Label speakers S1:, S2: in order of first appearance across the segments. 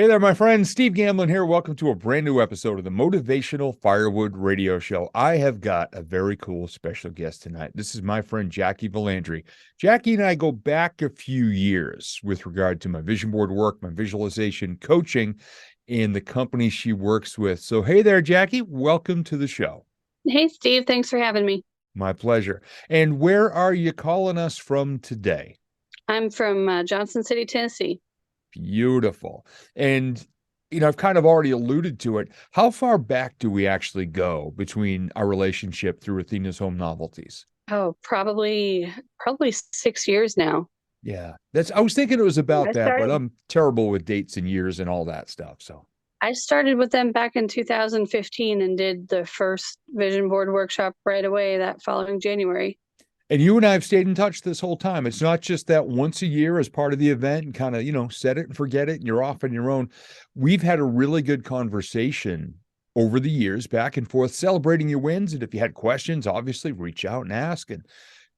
S1: Hey there, my friend. Steve Gamlin here. Welcome to a brand new episode of the Motivational Firewood Radio Show. I have got a very cool special guest tonight. This is my friend Jacki Vilandre. Jacki and I go back a few years with regard to my vision board work, my visualization coaching, and the company she works with. So, hey there, Jacki. Welcome to the show.
S2: Hey, Steve, thanks for having me.
S1: My pleasure. And where are you calling us from today?
S2: I'm from Johnson City, Tennessee.
S1: Beautiful. And, I've kind of already alluded to it. How far back do we actually go between our relationship through Athena's Home Novelties?
S2: Oh, probably 6 years now.
S1: Yeah, I was thinking it was
S2: I
S1: about that, but
S2: started
S1: I'm terrible with dates and years and all that stuff. So,
S2: I started with them back in 2015 and did the first vision board workshop right away that following January.
S1: and you and I have stayed in touch this whole time. It's not just that once a year as part of the event and kind of, set it and forget it and you're off on your own. We've had a really good conversation over the years, back and forth, celebrating your wins. And if you had questions, obviously reach out and ask and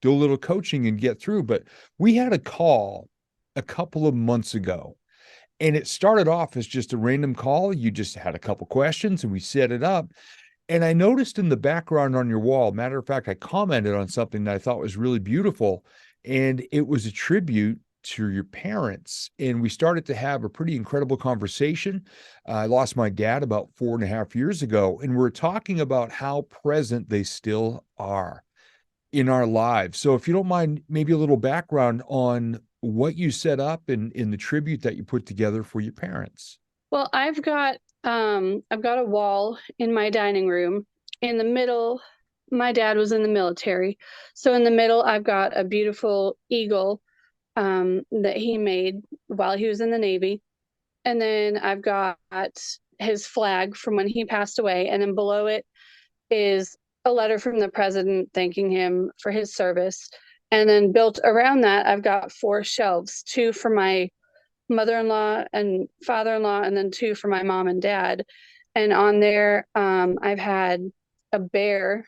S1: do a little coaching and get through. But we had a call a couple of months ago, and it started off as just a random call. You just had a couple questions and we set it up. And I noticed in the background on your wall, matter of fact, I commented on something that I thought was really beautiful, and it was a tribute to your parents. And we started to have a pretty incredible conversation. I lost my dad about 4.5 years ago, and we're talking about how present they still are in our lives. So if you don't mind, maybe a little background on what you set up in the tribute that you put together for your parents.
S2: Well, I've got a wall in my dining room. In the middle, my dad was in the military. So in the middle, I've got a beautiful eagle that he made while he was in the Navy. And then I've got his flag from when he passed away. And then below it is a letter from the president thanking him for his service. And then built around that, I've got four shelves, two for my mother-in-law and father-in-law, and then two for my mom and dad. And on there, I've had a bear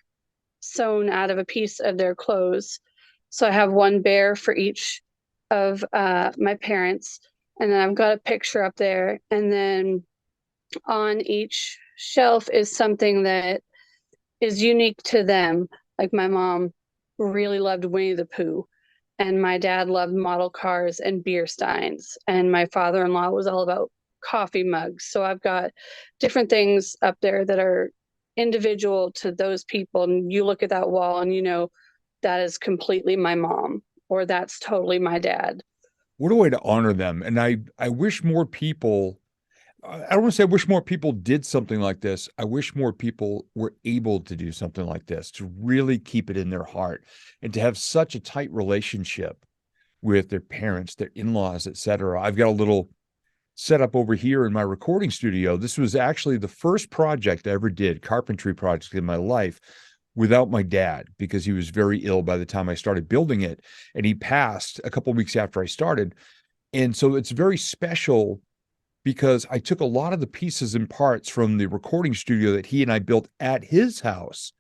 S2: sewn out of a piece of their clothes. So I have one bear for each of my parents. And then I've got a picture up there. And then on each shelf is something that is unique to them. Like my mom really loved Winnie the Pooh, and my dad loved model cars and beer steins, and my father-in-law was all about coffee mugs. So I've got different things up there that are individual to those people, and you look at that wall and that is completely my mom, or that's totally my dad.
S1: What a way to honor them. And I wish more people, I don't want to say I wish more people did something like this. I wish more people were able to do something like this, to really keep it in their heart and to have such a tight relationship with their parents, their in-laws, etc. I've got a little setup over here in my recording studio. This was actually the first project I ever did, carpentry project in my life, without my dad, because he was very ill by the time I started building it. And he passed a couple of weeks after I started. And so it's very special because I took a lot of the pieces and parts from the recording studio that he and I built at his house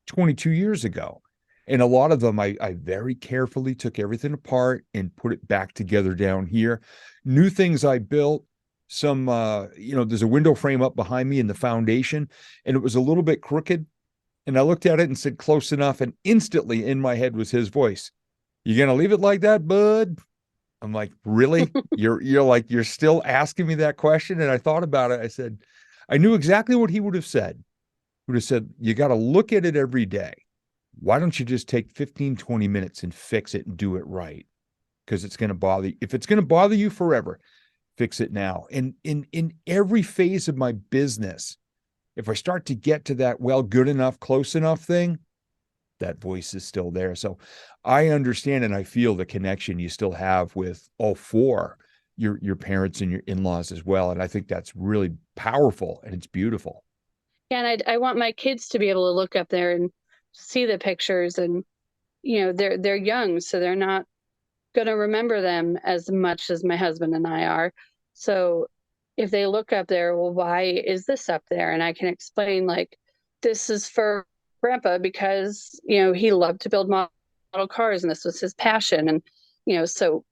S1: 22 years ago. And a lot of them, I very carefully took everything apart and put it back together down here. New things I built, some, there's a window frame up behind me in the foundation, and it was a little bit crooked. And I looked at it and said, close enough. And instantly in my head was his voice. You going to leave it like that, bud? I'm like, really? You're still asking me that question? And I thought about it. I said, I knew exactly what he would have said. He would have said, you got to look at it every day. Why don't you just take 15, 20 minutes and fix it and do it right? Because it's going to bother you. If it's going to bother you forever, fix it now. And in every phase of my business, if I start to get to that, well, good enough, close enough thing, that voice is still there. So I understand and I feel the connection you still have with all four, your parents and your in-laws as well. And I think that's really powerful and it's beautiful.
S2: Yeah, and I want my kids to be able to look up there and see the pictures, and they're young, so they're not going to remember them as much as my husband and I are. So if they look up there, well, why is this up there? And I can explain, like, this is for grandpa because, he loved to build model cars and this was his passion. And, so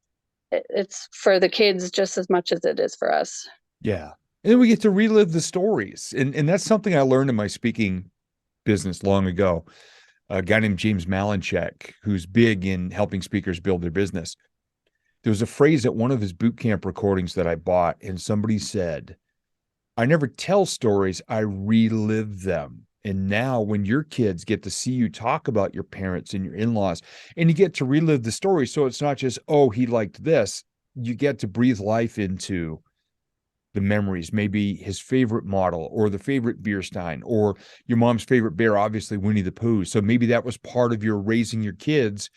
S2: it's for the kids just as much as it is for us.
S1: Yeah. And then we get to relive the stories. And that's something I learned in my speaking business long ago. A guy named James Malinchak, who's big in helping speakers build their business. There was a phrase at one of his boot camp recordings that I bought, and somebody said, I never tell stories, I relive them. And now, when your kids get to see you talk about your parents and your in laws, and you get to relive the story, so it's not just, oh, he liked this, you get to breathe life into the memories, maybe his favorite model or the favorite beer stein or your mom's favorite bear, obviously Winnie the Pooh. So maybe that was part of your raising your kids.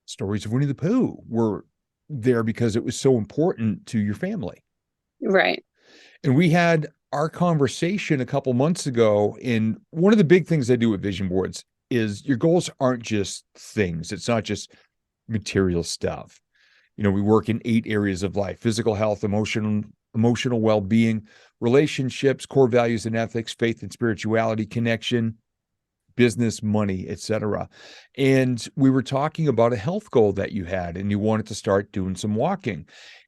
S1: Stories of Winnie the Pooh were there because it was so important to your family.
S2: Right.
S1: And we had our conversation a couple months ago. And one of the big things I do with vision boards is your goals aren't just things, it's not just material stuff. We work in 8 areas of life: physical health, emotional well-being, relationships, core values and ethics, faith and spirituality, connection, business, money, etc. And we were talking about a health goal that you had, and you wanted to start doing some walking.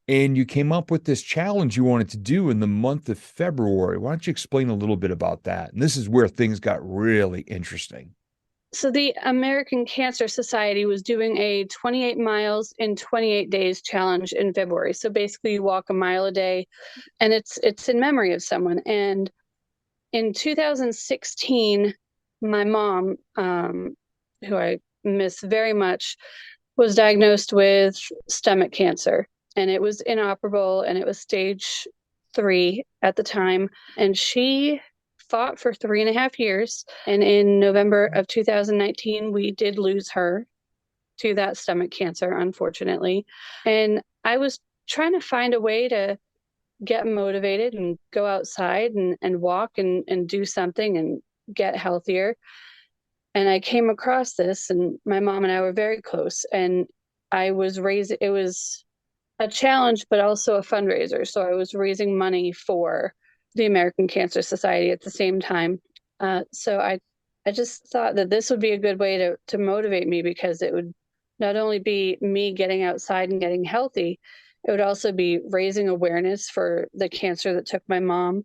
S1: And you came up with this challenge you wanted to do in the month of February. Why don't you explain a little bit about that? And this is where things got really interesting.
S2: So the American Cancer Society was doing a 28 miles in 28 days challenge in February. So basically you walk a mile a day, and it's in memory of someone. And in 2016, my mom, who I miss very much, was diagnosed with stomach cancer, and it was inoperable, and it was stage 3 at the time. And she fought for 3.5 years. And in November of 2019, we did lose her to that stomach cancer, unfortunately. And I was trying to find a way to get motivated and go outside and walk and do something and get healthier. And I came across this, and my mom and I were very close. And it was a challenge, but also a fundraiser. So I was raising money for the American Cancer Society at the same time. So I just thought that this would be a good way to motivate me, because it would not only be me getting outside and getting healthy, it would also be raising awareness for the cancer that took my mom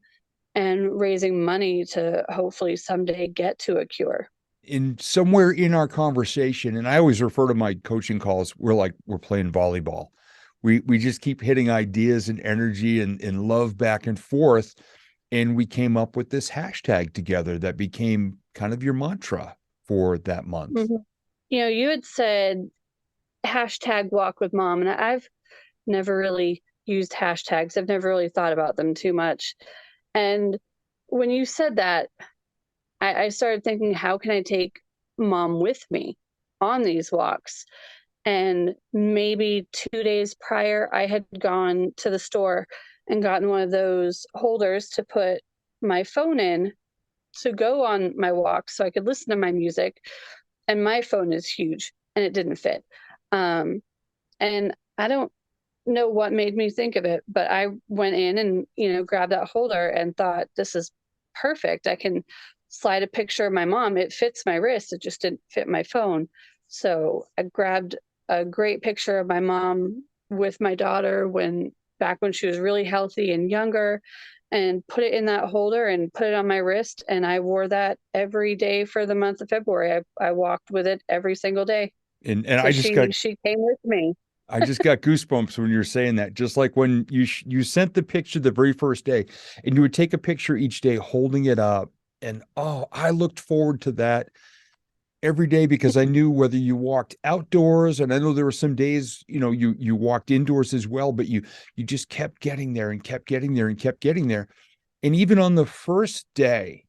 S2: and raising money to hopefully someday get to a cure.
S1: In somewhere in our conversation, and I always refer to my coaching calls, we're playing volleyball. We just keep hitting ideas and energy and love back and forth. And we came up with this hashtag together that became kind of your mantra for that month.
S2: Mm-hmm. You had said hashtag walk with mom, and I've never really used hashtags. I've never really thought about them too much. And when you said that, I started thinking, how can I take mom with me on these walks? And maybe 2 days prior, I had gone to the store and gotten one of those holders to put my phone in to go on my walk so I could listen to my music. And my phone is huge and it didn't fit. Um, and I don't know what made me think of it, but I went in and, grabbed that holder and thought, this is perfect. I can slide a picture of my mom. It fits my wrist. It just didn't fit my phone. So I grabbed a great picture of my mom with my daughter back when she was really healthy and younger, and put it in that holder and put it on my wrist. And I wore that every day for the month of February. I walked with it every single day.
S1: And
S2: So she came with me.
S1: I just got goosebumps when you were saying that. Just like when you sent the picture the very first day, and you would take a picture each day holding it up. And oh, I looked forward to that every day, because I knew whether you walked outdoors, and I know there were some days, you walked indoors as well, but you just kept getting there and kept getting there and kept getting there. And even on the first day,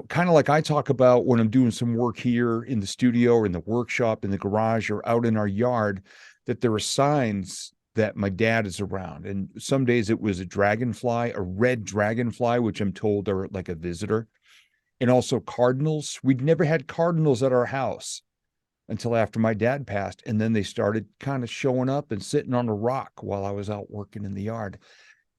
S1: kind of like I talk about when I'm doing some work here in the studio or in the workshop, in the garage, or out in our yard, that there are signs that my dad is around. And some days it was a dragonfly, a red dragonfly, which I'm told are like a visitor, and also cardinals. We'd never had cardinals at our house until after my dad passed. And then they started kind of showing up and sitting on a rock while I was out working in the yard.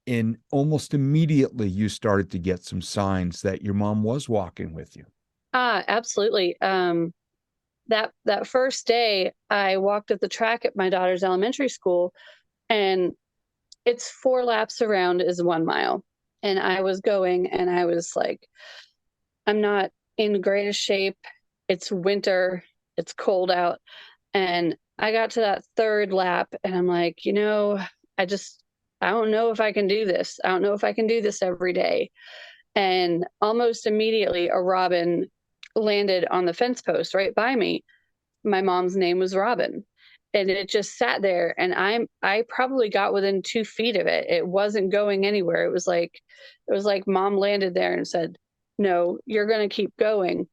S1: And almost immediately you started to get some signs that your mom was walking with you.
S2: Absolutely. That first day, I walked at the track at my daughter's elementary school, and it's 4 laps around is 1 mile. And I was going and I was like, I'm not in the greatest shape. It's winter, it's cold out. And I got to that third lap and I'm like, I just, I don't know if I can do this. I don't know if I can do this every day. And almost immediately, a robin landed on the fence post right by me. My mom's name was Robin. And it just sat there, and I probably got within 2 feet of it. It wasn't going anywhere. It was like mom landed there and said, "No, you're gonna keep going."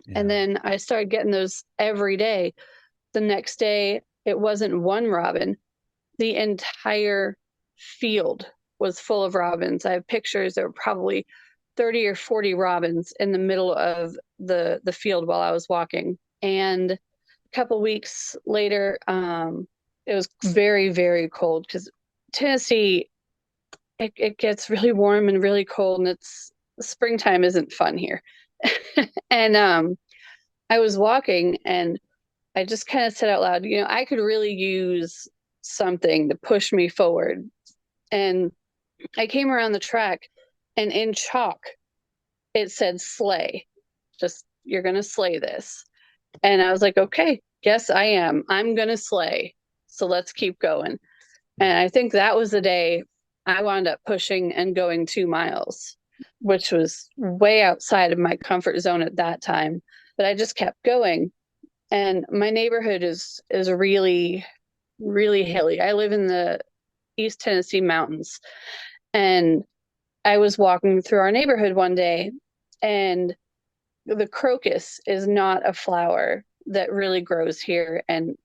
S2: And
S1: Yeah.
S2: then I started getting those every day. The next day, it wasn't one robin. The entire field was full of robins. I have pictures. There were probably 30 or 40 robins in the middle of the field while I was walking. And a couple weeks later, it was very, very cold because Tennessee, it gets really warm and really cold, and it's springtime isn't fun here. And I was walking and I just kind of said out loud, I could really use something to push me forward. And I came around the track, and in chalk, it said slay. Just, you're going to slay this. And I was like, okay, yes, I am. I'm going to slay. So let's keep going. And I think that was the day I wound up pushing and going 2 miles, which was way outside of my comfort zone at that time. But I just kept going. And my neighborhood is really, really hilly. I live in the East Tennessee mountains. And I was walking through our neighborhood one day, and the crocus is not a flower that really grows here. And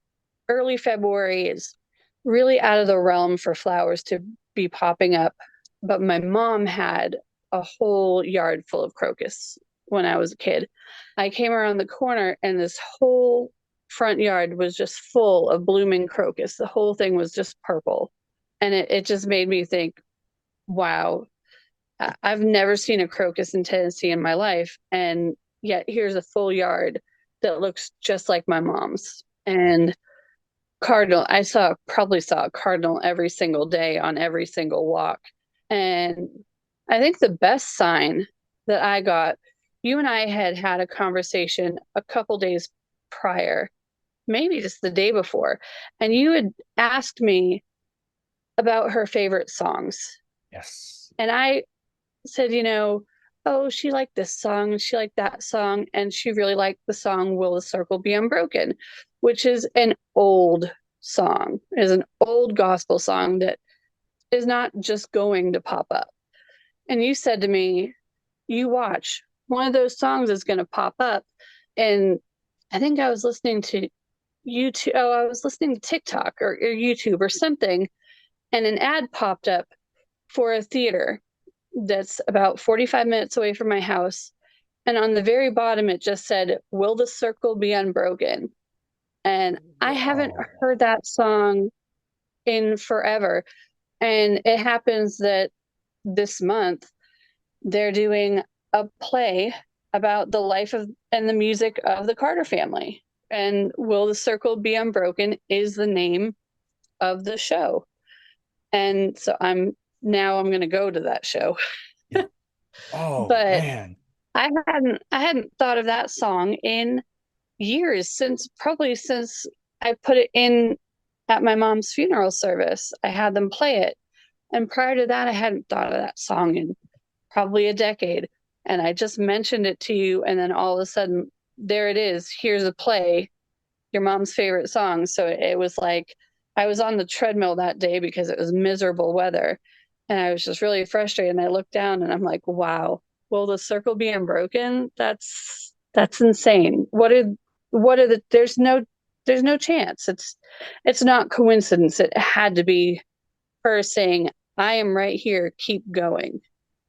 S2: early February is really out of the realm for flowers to be popping up. But my mom had a whole yard full of crocus when I was a kid. I came around the corner, and this whole front yard was just full of blooming crocus. The whole thing was just purple. And it just made me think, wow, I've never seen a crocus in Tennessee in my life. And yet here's a full yard that looks just like my mom's. And cardinal, probably saw a cardinal every single day on every single walk. And I think the best sign that I got, you and I had a conversation a couple days prior, maybe just the day before, and you had asked me about her favorite songs.
S1: Yes.
S2: And I said, oh, she liked this song and she liked that song. And she really liked the song Will the Circle Be Unbroken, which is an old song, is an old gospel song that is not just going to pop up. And you said to me, you watch, one of those songs is going to pop up. And I think I was listening to YouTube. Oh, I was listening to TikTok or YouTube or something. And an ad popped up for a theater that's about 45 minutes away from my house. And on the very bottom, it just said, Will the Circle Be Unbroken? And I haven't
S1: Whoa.
S2: heard that song in forever. And it happens that this month they're doing a play about the life of and the music of the Carter family. And Will the Circle Be Unbroken is the name of the show. And so I'm going to go to that show.
S1: Yeah. Oh
S2: But
S1: man.
S2: I hadn't thought of that song in years, since I put it in at my mom's funeral service. I had them play it. And prior to that, I hadn't thought of that song in probably a decade. And I just mentioned it to you, and then all of a sudden, there it is. Here's a play, your mom's favorite song. So it was like I was on the treadmill that day because it was miserable weather. And I was just really frustrated. And I looked down and I'm like, wow, will the circle be unbroken? That's insane. There's no chance. It's not coincidence. It had to be her saying, I am right here, keep going.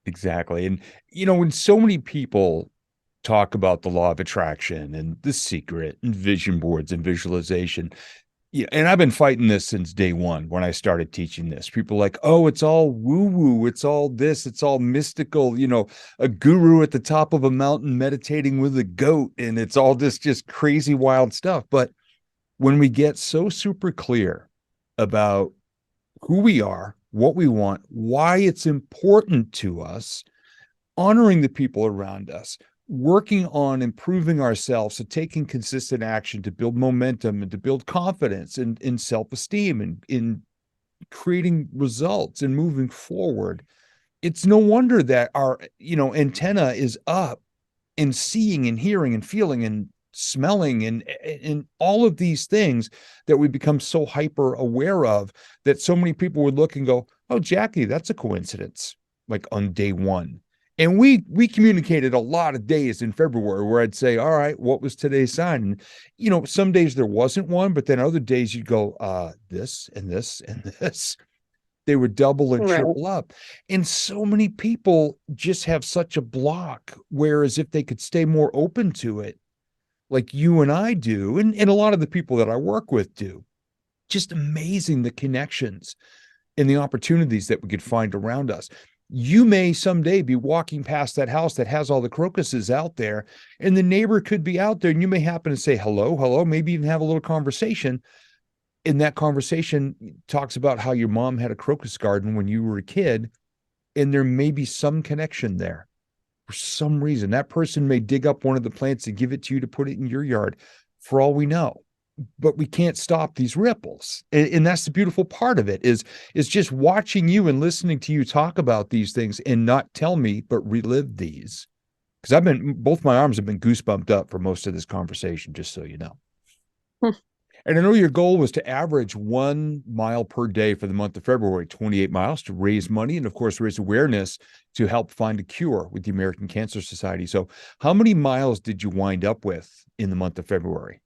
S1: Exactly. And when so many people talk about the law of attraction and the secret and vision boards and visualization, yeah, and I've been fighting this since day one when I started teaching this. People are like, oh, it's all woo-woo, it's all this, it's all mystical, a guru at the top of a mountain meditating with a goat, and it's all this just crazy wild stuff. But when we get so super clear about who we are, what we want, why it's important to us, honoring the people around us, working on improving ourselves, so taking consistent action to build momentum and to build confidence and in self-esteem and in creating results and moving forward. It's no wonder that our, antenna is up and seeing and hearing and feeling and smelling and all of these things that we become so hyper aware of, that so many people would look and go, oh, Jackie, that's a coincidence, like on day one. And we communicated a lot of days in February where I'd say, all right, what was today's sign? And some days there wasn't one, but then other days you'd go, this and this and this. They would double and
S2: Right.
S1: triple up. And so many people just have such a block. Whereas if they could stay more open to it, like you and I do, and a lot of the people that I work with do, just amazing the connections and the opportunities that we could find around us. You may someday be walking past that house that has all the crocuses out there, and the neighbor could be out there, and you may happen to say hello, hello, maybe even have a little conversation. In that conversation talks about how your mom had a crocus garden when you were a kid, and there may be some connection there. For some reason, that person may dig up one of the plants and give it to you to put it in your yard, for all we know. But we can't stop these ripples. And that's the beautiful part of it, is just watching you and listening to you talk about these things and not tell me, but relive these. Because both my arms have been goosebumped up for most of this conversation, just so you know. And I know your goal was to average 1 mile per day for the month of February, 28 miles, to raise money and, of course, raise awareness to help find a cure with the American Cancer Society. So how many miles did you wind up with in the month of February?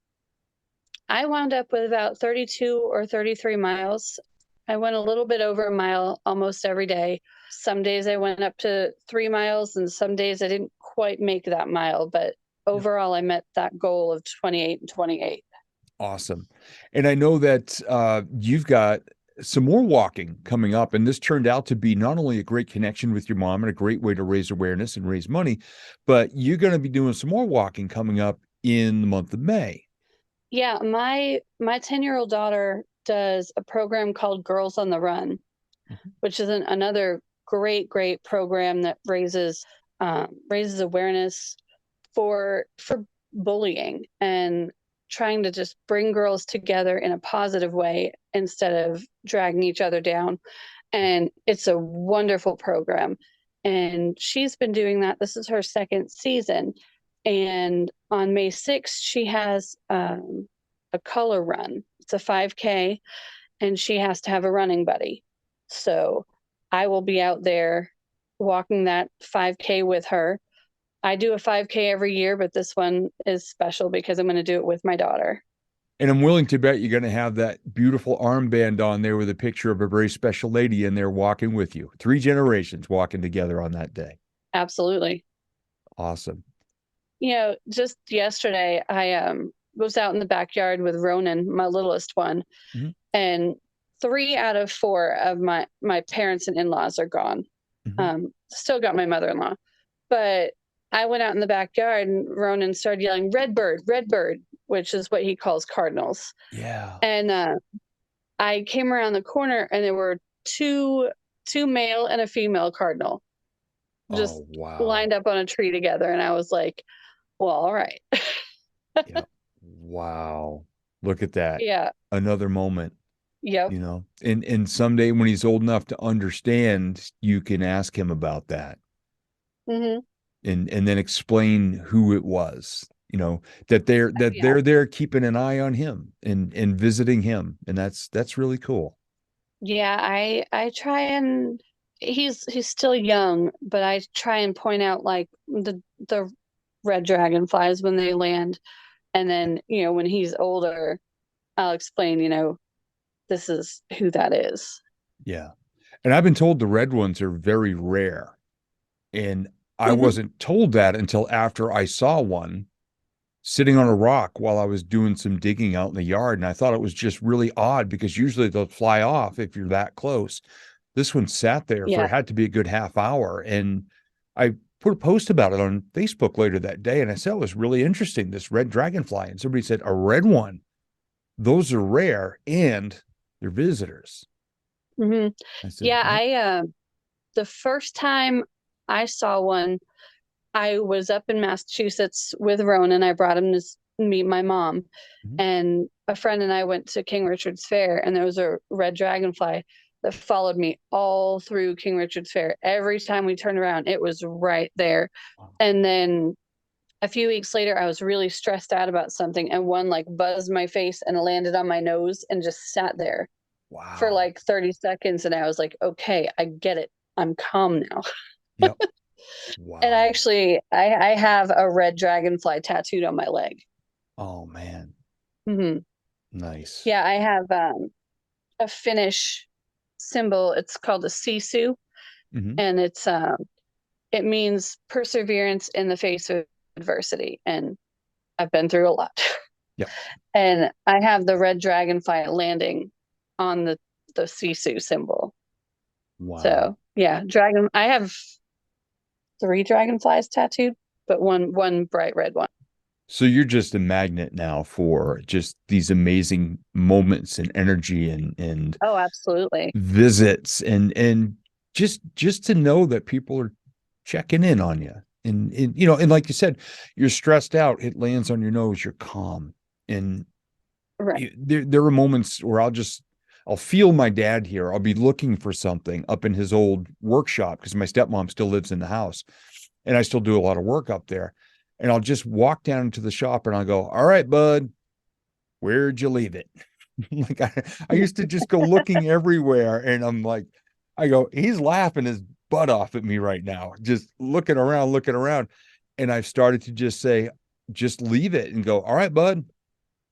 S2: I wound up with about 32 or 33 miles. I went a little bit over a mile almost every day. Some days I went up to 3 miles, and some days I didn't quite make that mile. But overall, I met that goal of 28 and 28.
S1: Awesome. And I know that you've got some more walking coming up, and this turned out to be not only a great connection with your mom and a great way to raise awareness and raise money, but you're going to be doing some more walking coming up in the month of May.
S2: Yeah, my 10-year-old daughter does a program called Girls on the Run, which is another great program that raises awareness for bullying, and trying to just bring girls together in a positive way instead of dragging each other down. And it's a wonderful program. And she's been doing that. This is her second season. And on May 6th, she has a color run. It's a 5K, and she has to have a running buddy. So I will be out there walking that 5K with her. I do a 5K every year, but this one is special because I'm going to do it with my daughter.
S1: And I'm willing to bet you're going to have that beautiful armband on there with a picture of a very special lady in there walking with you. 3 generations walking together on that day.
S2: Absolutely.
S1: Awesome.
S2: Just yesterday, I was out in the backyard with Ronan, my littlest one,
S1: Mm-hmm.
S2: and 3 out of 4 of my parents and in-laws are gone.
S1: Mm-hmm.
S2: Still got my mother-in-law, but I went out in the backyard, and Ronan started yelling, "Red bird, red bird," which is what he calls cardinals.
S1: Yeah.
S2: And I came around the corner, and there were two male and a female cardinal just
S1: Oh, wow.
S2: lined up on a tree together. And I was like, well, all right.
S1: Yeah. Wow. Look at that.
S2: Yeah.
S1: Another moment,
S2: Yep.
S1: and someday when he's old enough to understand, you can ask him about that.
S2: Mm-hmm.
S1: And then explain who it was, that they're
S2: Yeah.
S1: there keeping an eye on him and visiting him. And that's really cool.
S2: Yeah. I try, and he's still young, but I try and point out like the red dragonflies when they land. And then, when he's older, I'll explain, this is who that is.
S1: Yeah. And I've been told the red ones are very rare. And I
S2: Mm-hmm.
S1: wasn't told that until after I saw one sitting on a rock while I was doing some digging out in the yard. And I thought it was just really odd, because usually they'll fly off if you're that close. This one sat there for,
S2: Yeah.
S1: it had to be a good half hour. And I put a post about it on Facebook later that day. And I said, it was really interesting, this red dragonfly. And somebody said, a red one, those are rare and they're visitors.
S2: Hmm.
S1: I said,
S2: Yeah,
S1: "What?"
S2: the first time I saw one, I was up in Massachusetts with Ronan. I brought him to meet my mom,
S1: Mhm.
S2: and a friend and I went to King Richard's Fair, and there was a red dragonfly that followed me all through King Richard's Fair. Every time we turned around, it was right there. And then a few weeks later, I was really stressed out about something, and one like buzzed my face and landed on my nose and just sat there for
S1: Wow.
S2: like 30 seconds. And I was like, okay, I get it. I'm calm now.
S1: Yep.
S2: And
S1: Wow.
S2: I actually, I have a red dragonfly tattooed on my leg.
S1: Oh man.
S2: Hmm.
S1: Nice.
S2: Yeah, I have a Finnish symbol. It's called a sisu,
S1: Hmm.
S2: and it means perseverance in the face of adversity. And I've been through a lot.
S1: Yep.
S2: And I have the red dragonfly landing on the sisu symbol.
S1: Wow.
S2: So yeah, dragon. I have three dragonflies tattooed, but one bright red one.
S1: So you're just a magnet now for just these amazing moments and energy and
S2: Oh, absolutely.
S1: visits and just to know that people are checking in on you. And you know, and like you said, you're stressed out, it lands on your nose, you're calm. And
S2: Right.
S1: there are moments where I'll feel my dad here. I'll be looking for something up in his old workshop because my stepmom still lives in the house and I still do a lot of work up there. And I'll just walk down into the shop and I'll go, "All right, bud, where'd you leave it?" Like I used to just go looking everywhere and I'm like, I go, he's laughing his butt off at me right now, just looking around. And I've started to just say, just leave it and go, "All right, bud,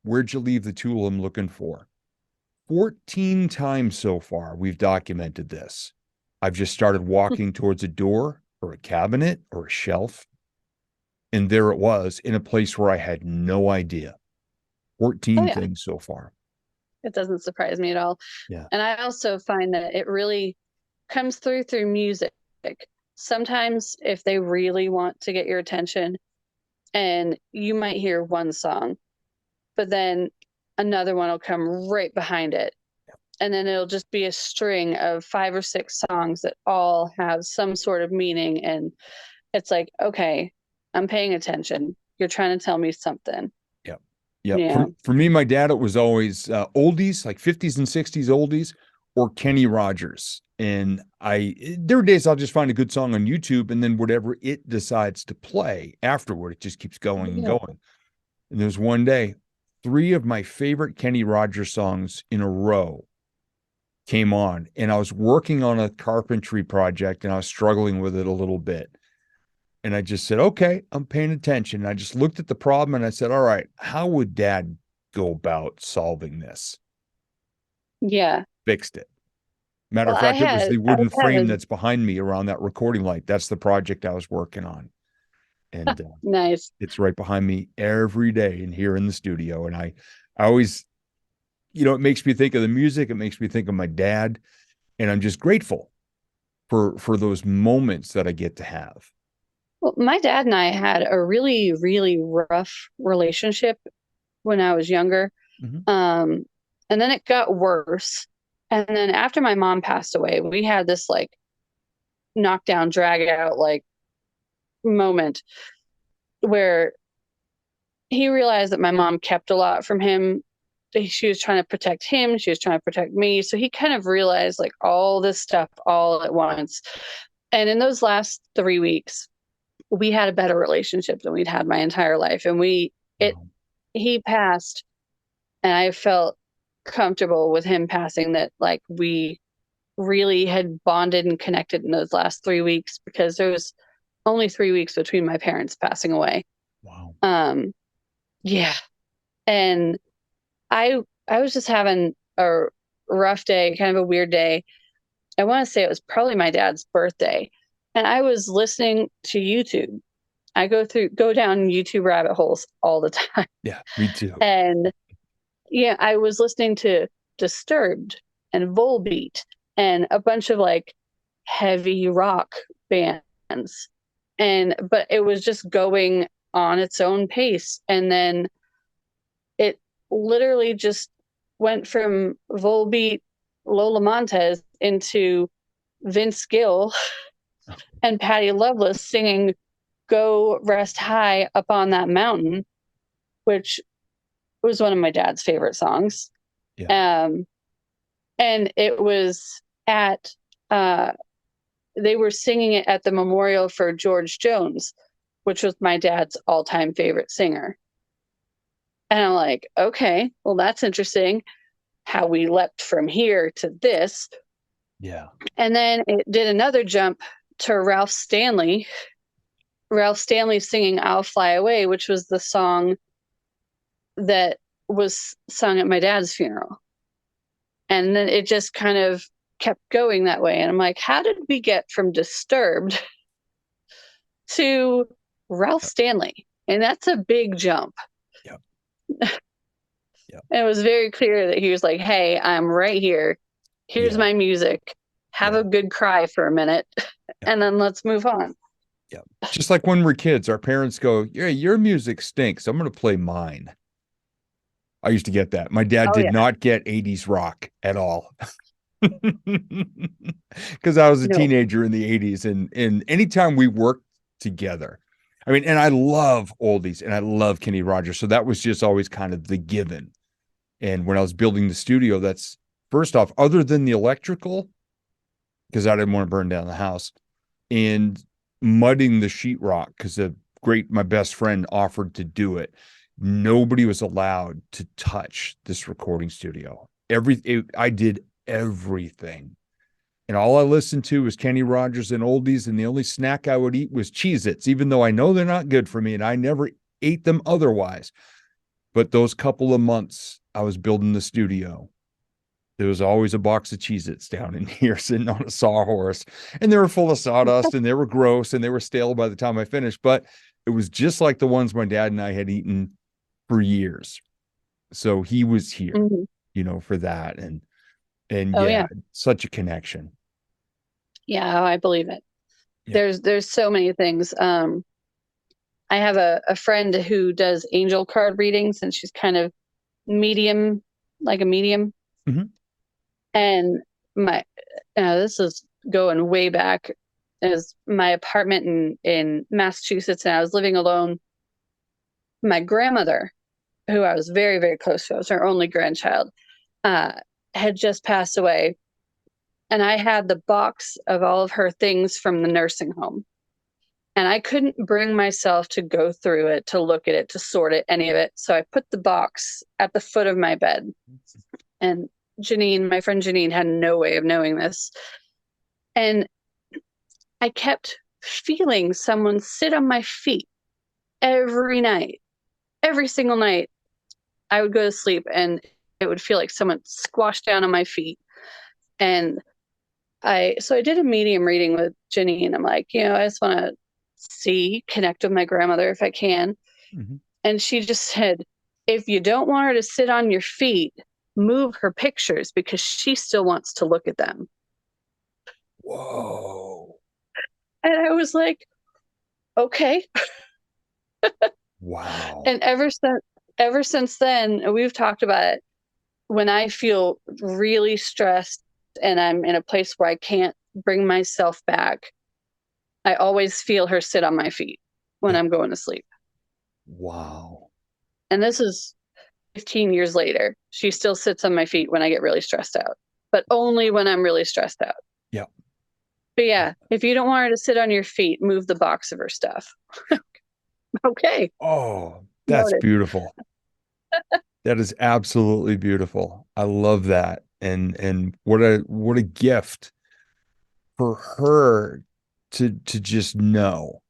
S1: where'd you leave the tool I'm looking for?" 14 times so far, we've documented this. I've just started walking towards a door or a cabinet or a shelf. And there it was in a place where I had no idea.
S2: Oh
S1: 14
S2: yeah,
S1: things so far.
S2: it doesn't surprise me at all.
S1: Yeah.
S2: And I also find that it really comes through music. Sometimes if they really want to get your attention, and you might hear one song, but then another one will come right behind it. And then it'll just be a string of five or six songs that all have some sort of meaning. And it's like, okay, I'm paying attention. You're trying to tell me something.
S1: Yep. Yep.
S2: Yeah.
S1: For me, my dad, it was always oldies, like 50s and 60s oldies, or Kenny Rogers. And there are days I'll just find a good song on YouTube, and then whatever it decides to play afterward, it just keeps going and
S2: Yeah.
S1: going. And there's one day, three of my favorite Kenny Rogers songs in a row came on, and I was working on a carpentry project, and I was struggling with it a little bit. And I just said, okay, I'm paying attention. And I just looked at the problem and I said, all right, how would dad go about solving this?
S2: Yeah.
S1: Fixed it. Matter
S2: Well,
S1: of fact, it was the
S2: I
S1: wooden
S2: have
S1: frame
S2: a
S1: that's behind me around that recording light. That's the project I was working on. And
S2: nice.
S1: it's right behind me every day and here in the studio. And I always, you know, it makes me think of the music. It makes me think of my dad. And I'm just grateful for those moments that I get to have.
S2: Well, my dad and I had a really, really rough relationship when I was younger.
S1: Mhm.
S2: Um, and then it got worse. And then after my mom passed away, we had this like knockdown, drag out like moment where he realized that my mom kept a lot from him. She was trying to protect him, she was trying to protect me. So he kind of realized like all this stuff all at once. And in those last 3 weeks, we had a better relationship than we'd had my entire life. And it,
S1: Wow.
S2: he passed, and I felt comfortable with him passing, that like we really had bonded and connected in those last 3 weeks, because there was only 3 weeks between my parents passing away.
S1: Wow.
S2: Um, yeah. And I was just having a rough day, kind of a weird day. I want to say it was probably my dad's birthday. And I was listening to YouTube. I go down YouTube rabbit holes all the time.
S1: Yeah, me too.
S2: And yeah, I was listening to Disturbed and Volbeat and a bunch of like heavy rock bands. And but it was just going on its own pace. And then it literally just went from Volbeat, Lola Montez into Vince Gill and Patty Loveless singing Go Rest High Up on That Mountain, which was one of my dad's favorite songs.
S1: Yeah.
S2: And it was at, they were singing it at the memorial for George Jones, which was my dad's all-time favorite singer. And I'm like, okay, well, that's interesting how we leapt from here to this.
S1: Yeah.
S2: And then it did another jump to Ralph Stanley singing I'll Fly Away, which was the song that was sung at my dad's funeral. And then it just kind of kept going that way. And I'm like, how did we get from Disturbed to Ralph Stanley? And that's a big jump.
S1: Yep. Yep.
S2: And it was very clear that he was like, hey, I'm right here. Here's my music. Have a good cry for a minute, and then let's move on.
S1: Yeah. Just like when we're kids, our parents go, yeah, your music stinks. I'm going to play mine. I used to get that. My dad did not get 80s rock at all. Because I was a teenager in the 80s. And anytime we worked together, I mean, and I love oldies and I love Kenny Rogers. So that was just always kind of the given. And when I was building the studio, that's first off, other than the electrical, because I didn't want to burn down the house, and mudding the sheetrock because my best friend offered to do it. Nobody was allowed to touch this recording studio. I did everything. And all I listened to was Kenny Rogers and oldies. And the only snack I would eat was Cheez-Its, even though I know they're not good for me and I never ate them otherwise. But those couple of months I was building the studio, there was always a box of Cheez-Its down in here sitting on a sawhorse, and they were full of sawdust and they were gross and they were stale by the time I finished. But it was just like the ones my dad and I had eaten for years. So he was here, for that. And such a connection.
S2: Yeah, I believe it. Yeah. There's so many things. I have a friend who does angel card readings, and she's kind of medium, like a medium.
S1: Mm-hmm.
S2: And this is going way back, as my apartment in Massachusetts, and I was living alone. My grandmother, who I was very, very close to, I was her only grandchild, had just passed away. And I had the box of all of her things from the nursing home. And I couldn't bring myself to go through it, to look at it, to sort it, any of it. So I put the box at the foot of my bed. And Janine, my friend Janine, had no way of knowing this. And I kept feeling someone sit on my feet every night. Every single night I would go to sleep and it would feel like someone squashed down on my feet. And so I did a medium reading with Janine. I'm like, I just want to connect with my grandmother if I can. Mm-hmm. And she just said, if you don't want her to sit on your feet, move her pictures because she still wants to look at them.
S1: Whoa.
S2: And I was like, okay.
S1: Wow.
S2: And ever since then, we've talked about it. When I feel really stressed and I'm in a place where I can't bring myself back, I always feel her sit on my feet when I'm going to sleep.
S1: Wow.
S2: And this is 15 years later. She still sits on my feet when I get really stressed out, but only when I'm really stressed out.
S1: Yeah.
S2: But yeah, if you don't want her to sit on your feet, move the box of her stuff. Okay.
S1: Oh, that's beautiful. That is absolutely beautiful. I love that. And what a gift for her to just know.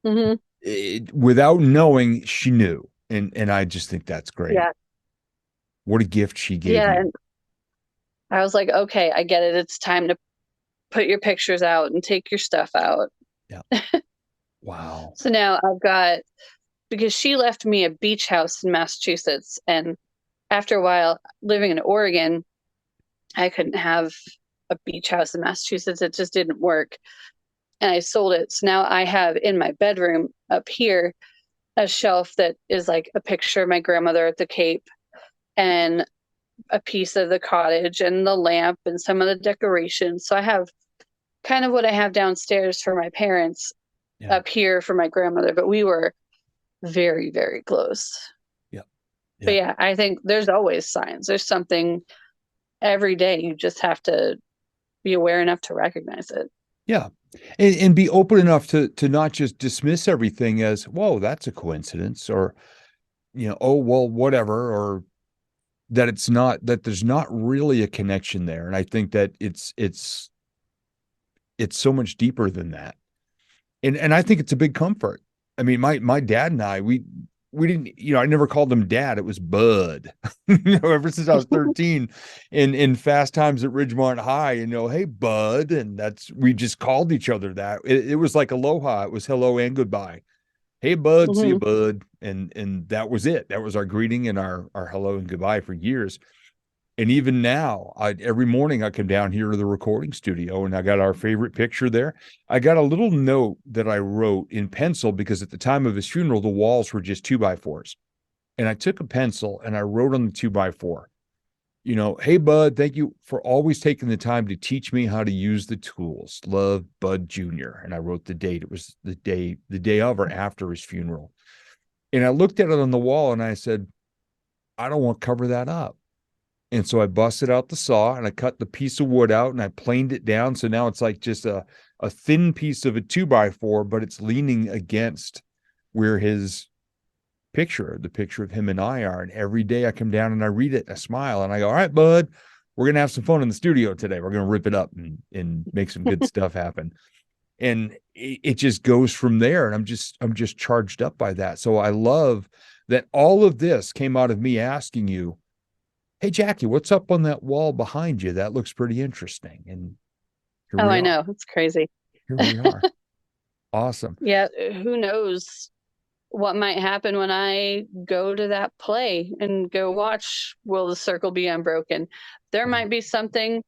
S1: Mm-hmm. Without knowing, she knew. And I just think that's great. Yeah. What a gift she gave you.
S2: And I was like, okay, I get it. It's time to put your pictures out and take your stuff out.
S1: Yeah. Wow.
S2: So now I've got, because she left me a beach house in Massachusetts, and after a while living in Oregon, I couldn't have a beach house in Massachusetts. It just didn't work. And I sold it. So now I have in my bedroom up here a shelf that is like a picture of my grandmother at the Cape and a piece of the cottage and the lamp and some of the decorations. So I have kind of what I have downstairs for my parents
S1: Yeah.
S2: up here for my grandmother, but we were very, very close.
S1: Yeah.
S2: But
S1: Yeah.
S2: yeah, I think there's always signs. There's something every day. You just have to be aware enough to recognize it.
S1: Yeah. And be open enough to not just dismiss everything as, whoa, that's a coincidence, or, oh, well, whatever, or that it's not, that there's not really a connection there. And I think that it's so much deeper than that. And I think it's a big comfort. I mean, my dad and I, we didn't, I never called him dad. It was Bud. Ever since I was 13 in Fast Times at Ridgemont High, hey, Bud. And we just called each other that. It was like aloha. It was hello and goodbye. Hey, Bud, see you,
S2: Mm-hmm.
S1: Bud. And that was it. That was our greeting and our hello and goodbye for years. And even now, every morning I come down here to the recording studio and I got our favorite picture there. I got a little note that I wrote in pencil because at the time of his funeral, the walls were just 2x4s. And I took a pencil and I wrote on the 2x4, hey, Bud, thank you for always taking the time to teach me how to use the tools. Love, Bud Jr. And I wrote the date. It was the day of or after his funeral. And I looked at it on the wall and I said, I don't want to cover that up. And so I busted out the saw and I cut the piece of wood out and I planed it down. So now it's like just a thin piece of a 2x4, but it's leaning against where the picture of him and I are. And every day I come down and I read it, I smile and I go, all right, Bud, we're going to have some fun in the studio today. We're going to rip it up and make some good stuff happen. And it just goes from there. And I'm just charged up by that. So I love that all of this came out of me asking you, hey, Jacki, what's up on that wall behind you? That looks pretty interesting. And here
S2: Oh,
S1: we
S2: I
S1: are.
S2: know. It's crazy.
S1: Here we are. Awesome.
S2: Yeah, who knows what might happen when I go to that play and go watch Will the Circle Be Unbroken? There might be something.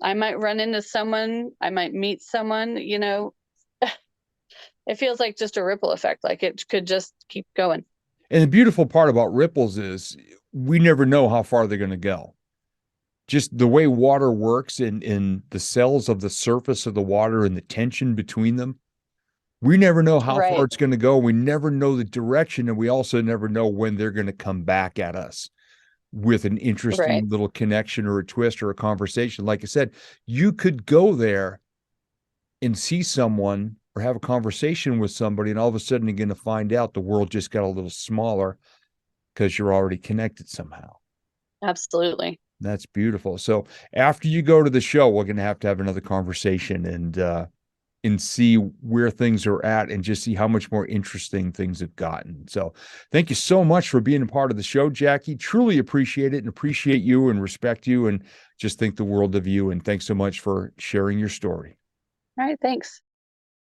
S2: I might run into someone. I might meet someone. It feels like just a ripple effect, like it could just keep going.
S1: And the beautiful part about ripples is we never know how far they're going to go. Just the way water works in the cells of the surface of the water and the tension between them. We never know how far
S2: Right,
S1: it's going to go. We never know the direction. And we also never know when they're going to come back at us with an
S2: right.
S1: interesting little connection or a twist or a conversation. Like I said, you could go there and see someone or have a conversation with somebody, and all of a sudden you're going to find out the world just got a little smaller because you're already connected somehow.
S2: Absolutely.
S1: That's beautiful. So after you go to the show, we're going to have another conversation and see where things are at and just see how much more interesting things have gotten. So thank you so much for being a part of the show, Jacki. Truly appreciate it and appreciate you and respect you and just think the world of you. And thanks so much for sharing your story.
S2: All right, thanks.